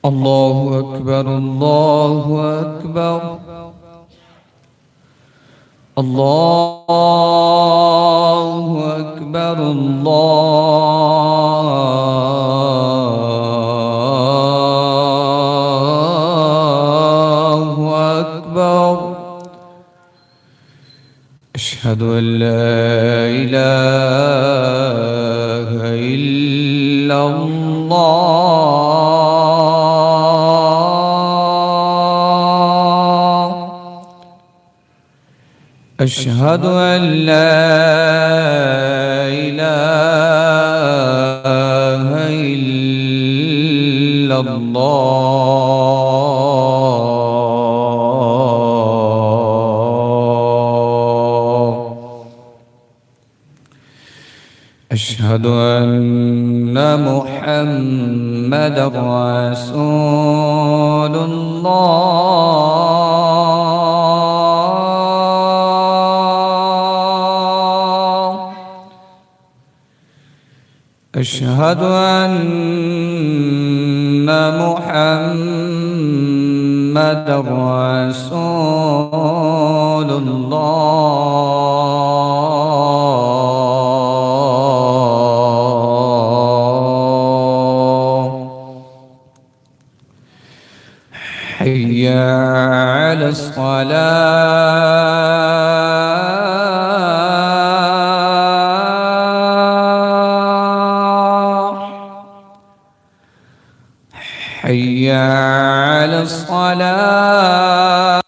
الله أكبر الله أكبر الله أكبر الله أكبر. أشهد أن لا إله إلا الله. أشهد أن لا إله إلا الله. أشهد أن محمدا رسول الله. أشهد أن محمدا رسول الله. حي على الصلاة. حي على الصلاة.